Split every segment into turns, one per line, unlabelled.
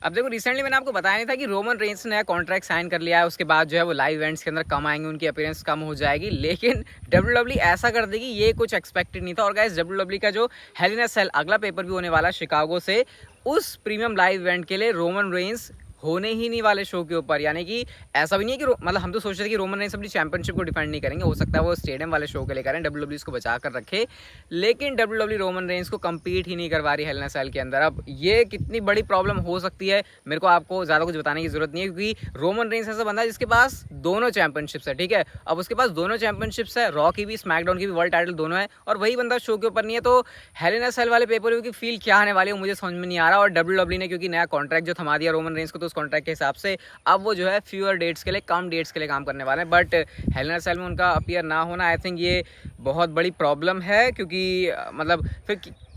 अब देखो रिसेंटली मैंने आपको बताया नहीं था कि रोमन रेंस ने नया कॉन्ट्रैक्ट साइन कर लिया है, उसके बाद जो है वो लाइव इवेंट्स के अंदर कम आएंगे, उनकी अपीयरेंस कम हो जाएगी, लेकिन डब्ल्यूडब्ल्यू ऐसा कर देगी ये कुछ एक्सपेक्टेड नहीं था। और गाइस डब्ल्यूडब्ल्यू का जो हेल इन अ सेल अगला पेपर भी होने वाला है शिकागो से, उस प्रीमियम लाइव इवेंट के लिए रोमन रेंस होने ही नहीं वाले शो के ऊपर। यानी कि ऐसा भी नहीं है कि मतलब हम तो सोच रहे थे कि रोमन रेंस अपनी चैंपियनशिप को डिफेंड नहीं करेंगे, हो सकता है वो स्टेडियम वाले शो के लिए करें, डब्ल्यूडब्ल्यू इसको बचा कर रखे, लेकिन डब्ल्यूडब्ल्यू रोमन रेंस को कम्पीट ही नहीं करवा रही हेल इन अ सेल के अंदर। अब ये कितनी बड़ी प्रॉब्लम हो सकती है मेरे को आपको ज़्यादा कुछ बताने की जरूरत नहीं है, क्योंकि रोमन रेंस ऐसा बंदा है जिसके पास दोनों चैंपियनशिप्स है, ठीक है। अब उसके पास दोनों चैंपियनशिप्स है, रॉ की भी स्मैकडाउन की भी वर्ल्ड टाइटल दोनों है, और वही बंदा शो के ऊपर नहीं है। तो हेल इन अ सेल वाले पेपर व्यू की फील क्या आने वाली है मुझे समझ में नहीं आ रहा। और डब्ल्यूडब्ल्यू ने क्योंकि नया कॉन्ट्रैक्ट जो थमा दिया रोमन रेंस को, तो उस कॉन्ट्रैक्ट के हिसाब से अब वो जो है फ्यूअर डेट्स के लिए, कम डेट्स के लिए काम करने वाले हैं। But hell in a cell में उनका अपीयर ना होना आई थिंक ये बहुत बड़ी प्रॉब्लम है, क्योंकि मतलब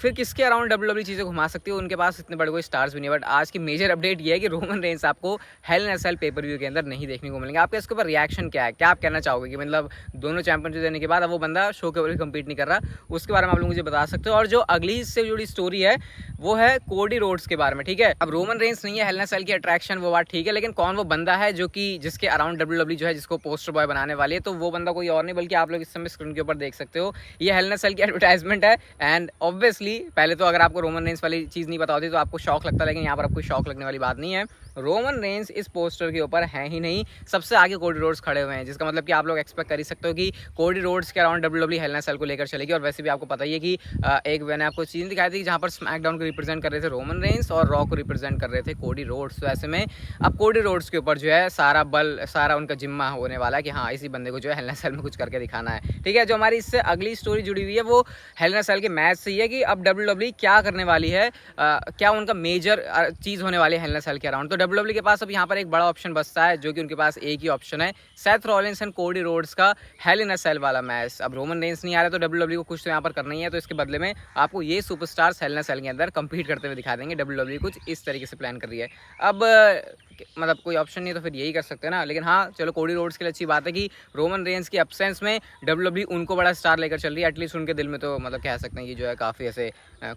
फिर किसके अराउंड डब्ल्यूडब्ल्यू चीज़ें घुमा सकती है, उनके पास इतने बड़े कोई स्टार्स भी नहीं है। बट आज की मेजर अपडेट ये है कि रोमन रेंस आपको hello in a cell pay per view के अंदर नहीं देखने को मिलेंगे। आपके इसके ऊपर रिएक्शन क्या है, क्या आप कहना चाहोगे कि मतलब दोनों चैंपियनशिप देने के बाद अब वो बंदा शो के ऊपर कम्पीट नहीं कर रहा, उसके बारे में आप लोग मुझे बता सकते हो। और जो अगली इससे जुड़ी स्टोरी है वो है कोडी रोड्स के बारे में, ठीक है। अब रोमन रेंस नहीं है हेल इन अ सेल की अट्रैक्शन, वो बात ठीक है, लेकिन कौन वो बंदा है जो कि जिसके अराउंड डब्ल्यूडब्ल्यू जो है जिसको पोस्टर बॉय बनाने वाली है, तो वो बंदा कोई और नहीं बल्कि आप लोग इस समय स्क्रीन के ऊपर देख सकते हो, ये हेल इन अ सेल की एडवर्टाइजमेंट है। एंड ऑब्वियसली पहले तो अगर आपको रोमन रेंस वाली चीज़ नहीं पता होती तो आपको शौक लगता, लेकिन यहाँ पर आपको शौक लगने वाली बात नहीं है। रोमन रेंस इस पोस्टर के ऊपर है ही नहीं, सबसे आगे कोडी रोड्स खड़े हुए हैं, जिसका मतलब कि आप लोग एक्सपेक्ट कर ही सकते हो कि कोडी रोड्स के around WW hello in a cell को लेकर चलेगी। और वैसे भी आपको पता ही है कि एक मैंने आपको चीज़ दिखाई थी जहाँ पर स्मैकडाउन को रिप्रेजेंट कर रहे थे रोमन रेंस और रॉ को रिप्रेजेंट कर रहे थे कोडी रोड्स। तो ऐसे में अब कोडी रोड्स के ऊपर जो है सारा बल, सारा उनका जिम्मा होने वाला है कि हाँ इसी बंदे को जो है हेल इन अ सेल में कुछ करके दिखाना है, ठीक है। जो हमारी इससे अगली स्टोरी जुड़ी हुई है वो हेल इन अ सेल के मैच से ही है कि अब डब्ल्यूडब्ल्यू क्या करने वाली है, क्या उनका मेजर चीज़ होने वाली है हेल इन अ सेल के अराउंड। तो डब्ल्यूडब्ल्यू के पास अब यहाँ पर एक बड़ा ऑप्शन बचता है, जो कि उनके पास एक ही ऑप्शन है, Seth Rollins and Cody Rhodes का हेल इन अ सेल वाला मैच। अब रोमन रेंस नहीं आ रहा तो डब्ल्यूडब्ल्यू को कुछ तो यहाँ पर करना ही है, तो इसके बदले में आपको ये superstars hello in a cell के अंदर कंपीट करते हुए दिखा देंगे। डब्ल्यूडब्ल्यू कुछ इस तरीके से प्लान कर रही है। अब मतलब कोई ऑप्शन नहीं तो फिर यही कर सकते हैं ना। लेकिन हाँ चलो कोडी रोड्स के लिए अच्छी बात है कि रोमन रेंस की एब्सेंस में डब्ल्यूडब्ल्यू उनको बड़ा स्टार लेकर चल रही है, एटलीस्ट उनके दिल में तो मतलब कह सकते हैं कि जो है काफ़ी ऐसे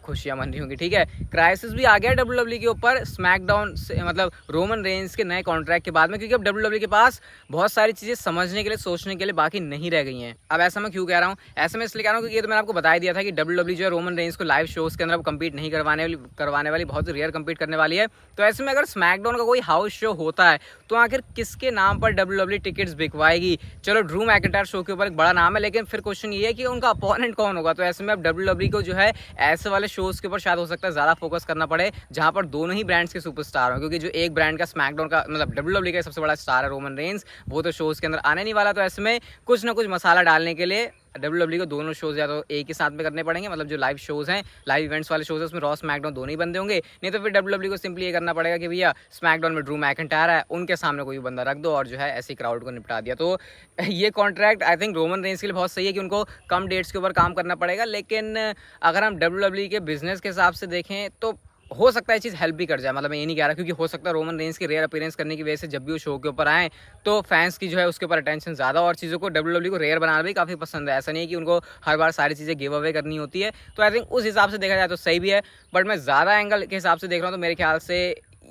खुशियाँ मन रही होंगी, ठीक है। क्राइसिस भी आ गया डब्ल्यूडब्ल्यू के ऊपर स्मैकडाउन से, मतलब रोमन रेंस के नए कॉन्ट्रैक्ट के बाद में, क्योंकि अब डब्ल्यूडब्ल्यू के पास बहुत सारी चीज़ें समझने के लिए, सोचने के लिए बाकी नहीं रह गई हैं। अब ऐसा मैं क्यों कह रहा हूँ, ऐसे मैं इसलिए कह रहा हूँ क्योंकि ये तो मैंने आपको बता दिया था कि डब्ल्यूडब्ल्यू जो है रोमन रेंस को लाइव शोज़ के अंदर कम्पीट नहीं करवाने वाली बहुत रेयर कम्पीट करने वाली है। तो ऐसे में अगर स्मैकडाउन का कोई हाउस शो होता है तो आखिर किसके नाम पर डब्ल्यूडब्ल्यू टिकट्स बिकवाएगी। चलो ड्रू मैकिंटायर शो के ऊपर एक बड़ा नाम है, लेकिन फिर क्वेश्चन ये है कि उनका अपोनेंट कौन होगा। तो ऐसे में अब डब्ल्यूडब्ल्यू को जो है ऐसे वाले शोज़ के ऊपर शायद हो सकता है ज़्यादा फोकस करना पड़े जहाँ पर दोनों ही ब्रांड्स के सुपरस्टार हों, क्योंकि जो एक ब्रांड का स्मैकडाउन का मतलब डब्ल्यूडब्ल्यू का सबसे बड़ा स्टार है रोमन रेंस, वो तो शोज़ के अंदर आने नहीं वाला। तो ऐसे में कुछ ना कुछ मसाला डालने के लिए डब्ल्यूडब्ल्यू को दोनों शोज़ या तो एक ही साथ में करने पड़ेंगे, मतलब जो लाइव शोज़ हैं, लाइव इवेंट्स वाले शोज़ हैं, उसमें रॉ स्मैकडाउन दोनों ही बंदे होंगे। नहीं तो फिर डब्ल्यूडब्ल्यू को सिंपली ये करना पड़ेगा कि भैया स्मैकडाउन में ड्रू मैकिंटायर है, उनके सामने कोई बंदा रख दो और जो है ऐसी क्राउड को निपटा दिया। तो ये contract I think Roman Reigns के लिए बहुत सही है कि उनको कम डेट्स के ऊपर काम करना पड़ेगा, लेकिन अगर हम डब्ल्यूडब्ल्यू के बिजनेस के हिसाब से देखें तो हो सकता है चीज़ हेल्प भी कर जाए। मतलब मैं ये नहीं कह रहा, क्योंकि हो सकता है रोमन रेंस की रेयर अपीयरेंस करने की वजह से जब भी वो शो के ऊपर आए तो फैंस की जो है उसके ऊपर अटेंशन ज़्यादा, और चीज़ों को डब्ल्यूडब्ल्यू को रेयर बनाना भी काफ़ी पसंद है। ऐसा नहीं है कि उनको हर बार सारी चीज़ें गिव अवे करनी होती है। तो आई थिंक उस हिसाब से देखा जाए तो सही भी है, बट मैं ज़्यादा एंगल के हिसाब से देख रहा हूँ तो मेरे ख्याल से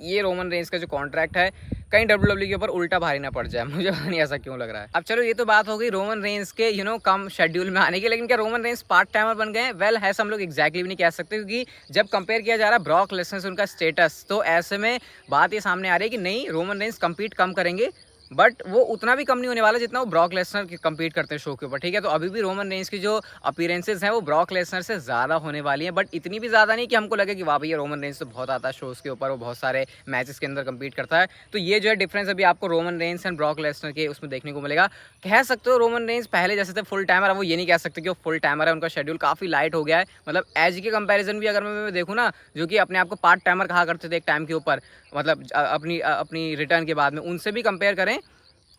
ये रोमन रेंस का जो कॉन्ट्रैक्ट है कहीं डब्ल्यूडब्ल्यू के ऊपर उल्टा भारी ना पड़ जाए, मुझे पता नहीं ऐसा क्यों लग रहा है। अब चलो ये तो बात हो गई रोमन रेंस के कम शेड्यूल में आने की, लेकिन क्या रोमन रेंस पार्ट टाइमर बन गए हैं? वेल है, हम लोग एग्जैक्टली भी नहीं कह सकते, क्योंकि जब कंपेयर किया जा रहा है ब्रॉक लेसनर से उनका स्टेटस, तो ऐसे में बात ये सामने आ रही है कि नहीं रोमन रेंस कंपीट कम करेंगे, बट वो उतना भी कम नहीं होने वाला जितना वो ब्रॉक लेसनर कंपीट करते हैं शो के ऊपर, ठीक है। तो अभी भी रोमन रेंस की जो अपीयरेंसेस हैं वो ब्रॉक लेसनर से ज़्यादा होने वाली हैं, बट इतनी भी ज़्यादा नहीं कि हमको लगे कि वाह भैया रोमन रेंस तो बहुत आता है शोज़ के ऊपर, वो बहुत सारे मैचेस के अंदर कंपीट करता है। तो ये जो है डिफरेंस अभी आपको Roman Reigns and Brock Lesnar के उसमें देखने को मिलेगा। कह सकते हो रोमन रेंस पहले जैसे थे फुल टाइमर, अब वो ये नहीं कह सकते कि वो फुल टाइमर है, उनका शेड्यूल काफ़ी लाइट हो गया है। मतलब एज के कंपेरिजन भी अगर मैं देखूँ ना, जो कि अपने आप को पार्ट टाइमर कहा करते थे एक टाइम के ऊपर, मतलब अपनी रिटर्न के बाद में, उनसे भी कंपेयर करें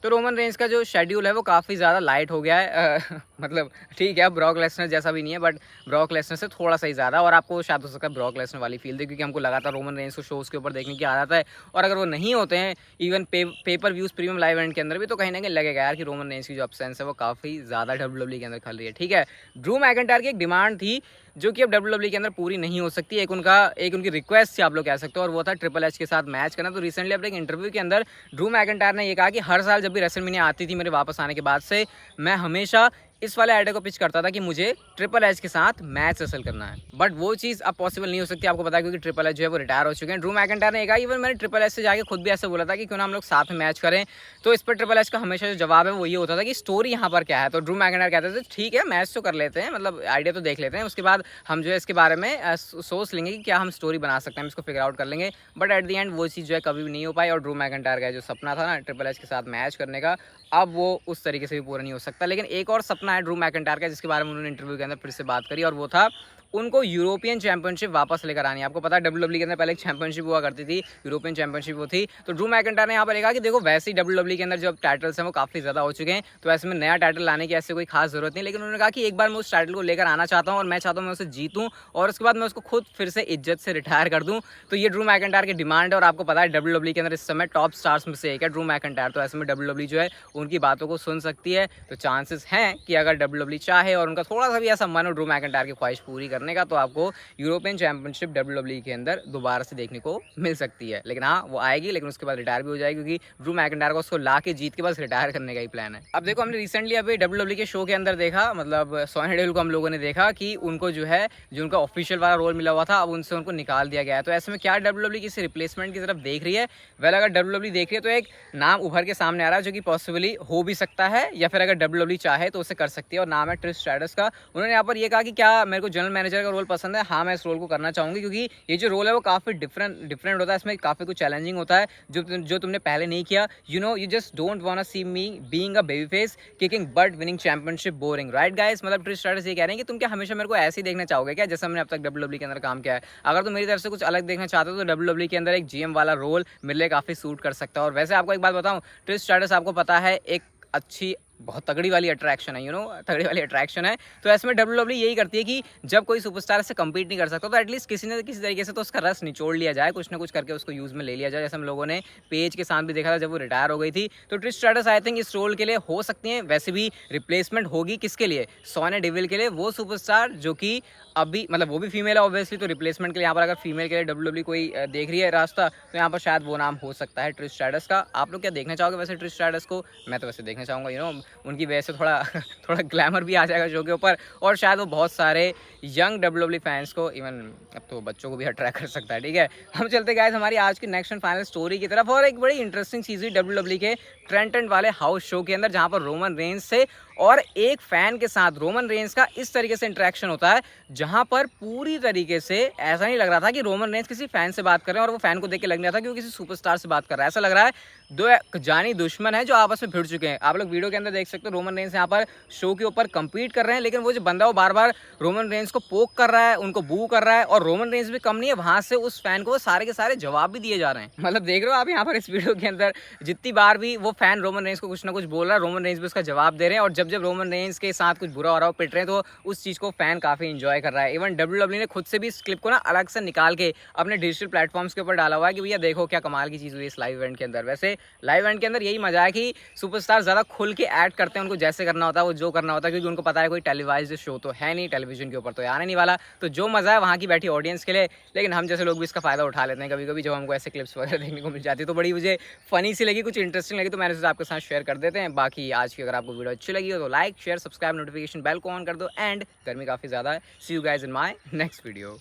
तो रोमन रेंस का जो शेड्यूल है वो काफ़ी ज़्यादा लाइट हो गया है। मतलब ठीक है, ब्रॉक लेसनर जैसा भी नहीं है, बट ब्रॉक लेसनर से थोड़ा सा ही ज़्यादा, और आपको शायद हो सकता है ब्रॉक लेसनर वाली फील दे, क्योंकि हमको लगातार रोमन रेंस को शोज़ के ऊपर देखने की आदत है, और अगर वो नहीं होते हैं even paper views premium live event के अंदर भी, तो कहीं ना कहीं लगेगा यार कि रोमन रेंस की जो अपसेंस है वो काफ़ी ज़्यादा डब्ल्यूडब्ल्यू के अंदर खल रही है। ठीक है, ड्रू मैकिंटायर की एक डिमांड थी जो कि अब डब्ल्यूडब्ल्यू के अंदर पूरी नहीं हो सकती। एक उनकी रिक्वेस्ट थी आप लोग कह सकते हो, और वो था ट्रिपल एच के साथ मैच करना। तो रिसेंटली अपने एक इंटरव्यू के अंदर ड्रू मैकिंटायर ने ये कहा कि हर साल जब भी रेसलमेनिया आती थी मेरे वापस आने के बाद से, मैं हमेशा इस वाले आइडिया को पिच करता था कि मुझे ट्रिपल एच के साथ मैच रेसल करना है, बट वो चीज़ अब पॉसिबल नहीं हो सकती, आपको पता है, क्योंकि ट्रिपल एच जो है वो रिटायर हो चुके हैं। ड्रू मैकिंटायर ने कहा, इवन मैंने ट्रिपल एच से जाके खुद भी ऐसे बोला था कि क्यों ना हम लोग साथ में मैच करें। तो इस पर ट्रिपल एच का हमेशा जो जवाब है वो ये होता था कि स्टोरी यहाँ पर क्या है। तो ड्रू मैकिंटायर कहते थे ठीक है मैच तो कर लेते हैं, मतलब आइडिया तो देख लेते हैं, उसके बाद हम जो है इसके बारे में सोच लेंगे कि क्या हम स्टोरी बना सकते हैं, इसको फिगर आउट कर लेंगे। बट एट द एंड वो चीज़ जो है कभी भी नहीं हो पाई, और ड्रू मैकिंटायर का जो सपना था ना ट्रिपल एच के साथ मैच करने का, अब वो उस तरीके से भी पूरा नहीं हो सकता। लेकिन एक और सपना है ड्रू मैकिंटायर का जिसके बारे में उन्होंने इंटरव्यू के अंदर फिर से बात करी, और वो था उनको यूरोपियन चैंपियनशिप वापस लेकर आनी है। आपको पता है डब्ल्यूडब्ल्यू के अंदर पहले एक चैंपियनशिप हुआ करती थी, यूरोपियन चैंपियनशिप वो थी। तो ड्रू मैकिंटायर ने यहाँ पर कहा कि देखो वैसे ही डब्ल्यूडब्ल्यू के अंदर जो टाइटल्स हैं वो काफ़ी ज़्यादा हो चुके हैं, तो ऐसे में नया टाइटल लाने की ऐसे कोई खास जरूरत नहीं। लेकिन उन्होंने कहा कि एक बार मैं उस टाइटल को लेकर आना चाहता हूँ, और मैं चाहता हूँ मैं उसे जीतूँ, और उसके बाद मैं उसको खुद फिर से इज्जत से रिटायर कर दूँ। तो ये ड्रू मैकिंटायर की डिमांड है, और आपको पता है डब्ल्यूडब्ल्यू के अंदर इस समय टॉप स्टार्स में से एक है ड्रू मैकिंटायर। तो ऐसे में डब्ल्यूडब्ल्यू जो है उनकी बातों को सुन सकती है। तो चांसेस हैं कि अगर डब्ल्यूडब्ल्यू चाहे और उनका थोड़ा सा भी ऐसा मन हो ड्रू मैकिंटायर की ख्वाहिश पूरी करने का, तो आपको यूरोपियन चैंपियनशिप डब्ल्यूडब्ल्यू के अंदर दोबारा से देखने को मिल सकती है। लेकिन हाँ वो आएगी, लेकिन उसके बाद रिटायर भी हो जाएगी, क्योंकि ड्रू मैकिंटायर को उसको ला के जीत के बस रिटायर करने का ही प्लान है। अब देखो हमने रिसेंटली अभी डब्ल्यूडब्ल्यू के शो के अंदर देखा, मतलब सोनी डेविल को हम लोगों ने देखा कि उनको जो है जो उनका ऑफिशियल वाला रोल मिला हुआ था, अब उनसे उनको निकाल दिया गया है। तो ऐसे में क्या डब्ल्यूडब्ल्यू किसी रिप्लेसमेंट की तरफ देख रही है? वेल अगर डब्ल्यूडब्ल्यू देख रही है तो एक नाम उभर के सामने आ रहा है जो कि पॉसिबली हो भी सकता है, या फिर अगर डब्ल्यूडब्ल्यू चाहे तो उसे कर सकती है, और नाम है ट्रिश स्ट्रैटस का। उन्होंने यहाँ पर ये कहा कि क्या मेरे को जनरल मैनेजर का रोल पसंद है? हाँ मैं इस रोल को करना चाहूँगी, क्योंकि ये जो रोल है वो काफ़ी डिफरेंट होता है, इसमें काफ़ी कुछ चैलेंजिंग होता है जो तुमने पहले नहीं किया। You just don't want see me being a baby face kicking but winning championship boring, right guys? मतलब ट्रिश स्ट्रैटस ये कह रहे हैं कि तुम क्या हमेशा मेरे को ऐसे ही देखना चाहोगे क्या, जैसे मैंने अब तक डब्ल्यूडब्ल्यू के अंदर काम किया है? अगर तुम मेरी तरफ से कुछ अलग देखना चाहते हो तो डब्ल्यूडब्ल्यू के अंदर एक जीएम वाला रोल मेरे लिए काफ़ी सूट कर सकता है। और वैसे आपको एक बात बताऊं, ट्रिश स्ट्रैटस आपको पता है एक अच्छी बहुत तगड़ी वाली अट्रैक्शन है, तगड़ी वाली अट्रैक्शन है। तो ऐसे में डब्ल्यूडब्ल्यू यही करती है कि जब कोई सुपरस्टार से कम्पीट नहीं कर सकता तो एटलीस्ट किसी न किसी तरीके से तो उसका रस निचोड़ लिया जाए, कुछ ना कुछ करके उसको यूज़ में ले लिया जाए। जैसे हम लोगों ने पेज के साथ भी देखा था जब वो रिटायर हो गई थी। तो ट्रिश स्ट्रैटस आई थिंक इस रोल के लिए हो सकती हैं। वैसे भी रिप्लेसमेंट होगी किसके लिए? सोनी डेविल के लिए, वो सुपरस्टार जो कि अभी मतलब वो भी फीमेल है ऑब्वियसली। तो रिप्लेसमेंट के लिए यहाँ पर अगर फीमेल के लिए डब्ल्यूडब्ल्यू कोई देख रही है रास्ता, तो यहाँ पर शायद वो नाम हो सकता है ट्रिश स्ट्रैटस का। आप लोग क्या देखना चाहोगे वैसे ट्रिश स्ट्रैटस को? मैं तो वैसे देखना चाहूँगा, उनकी वजह से थोड़ा ग्लैमर भी आ जाएगा शो के ऊपर, और शायद वो बहुत सारे यंग डब्ल्यूडब्ल्यू फैंस को, इवन अब तो बच्चों को भी अट्रैक्ट कर सकता है। ठीक है, हम चलते गाइस हमारी आज की नेक्स्ट एंड फाइनल स्टोरी की तरफ। और एक बड़ी इंटरेस्टिंग चीज़ हुई डब्ल्यूडब्ल्यू के ट्रेंटन वाले हाउस शो के अंदर, जहाँ पर रोमन रेंस से और एक फैन के साथ रोमन रेंस का इस तरीके से इंटरेक्शन होता है, जहां पर पूरी तरीके से ऐसा नहीं लग रहा था कि रोमन रेंस किसी फैन से बात कर रहे हैं, और वो फैन को देख के लग रहा था कि वो किसी सुपरस्टार से बात कर रहा है। ऐसा लग रहा है दो जानी दुश्मन है जो आपस में भिड़ चुके हैं। आप लोग वीडियो के अंदर देख सकते हो रोमन रेंस यहाँ पर शो के ऊपर कम्पीट कर रहे हैं, लेकिन वो जो बंदा वो बार बार रोमन रेंस को पोक कर रहा है, उनको बू कर रहा है, और रोमन रेंस भी कम नहीं है, वहां से उस फैन को सारे के सारे जवाब भी दिए जा रहे हैं। मतलब देख रहे हो आप यहाँ पर इस वीडियो के अंदर जितनी बार भी वो फैन रोमन रेंस को कुछ ना कुछ बोल रहा है, रोमन रेंस भी उसका जवाब दे रहे हैं, और जब रोमन रेंस के साथ कुछ बुरा हो रहा हो, पिट रहे हैं, तो उस चीज़ को फैन काफ़ी इंजॉय कर रहा है। इवन डब्ल्यूडब्ल्यू ने खुद से भी इस क्लिप को ना अलग से निकाल के अपने डिजिटल प्लेटफॉर्म्स के ऊपर डाला हुआ है कि भैया देखो क्या कमाल की चीज़ हुई इस लाइव इवेंट के अंदर। वैसे लाइव इवेंट के अंदर यही मजा है कि सुपरस्टार ज़्यादा खुल के एक्ट करते हैं, उनको जैसे करना होता है वो जो करना होता है, क्योंकि उनको पता है कोई टेलीवाइज्ड शो तो है नहीं, टेलीविजन के ऊपर तो आने नहीं वाला। तो जो मज़ा है वहाँ की बैठी ऑडियंस के लिए, लेकिन हम जैसे लोग भी इसका फ़ायदा उठा लेते हैं कभी कभी, जब हमको ऐसे क्लिप्स वगैरह देखने को मिल जाती है। तो बड़ी मुझे फनी सी लगी, कुछ इंटरेस्टिंग लगी, तो मैंने सोचा आपके साथ शेयर कर देते हैं। बाकी आज की अगर आपको वीडियो अच्छी लगी हो तो like share subscribe, notification bell को ऑन कर दो, एंड गर्मी काफ़ी ज़्यादा है। See you guys in my next video.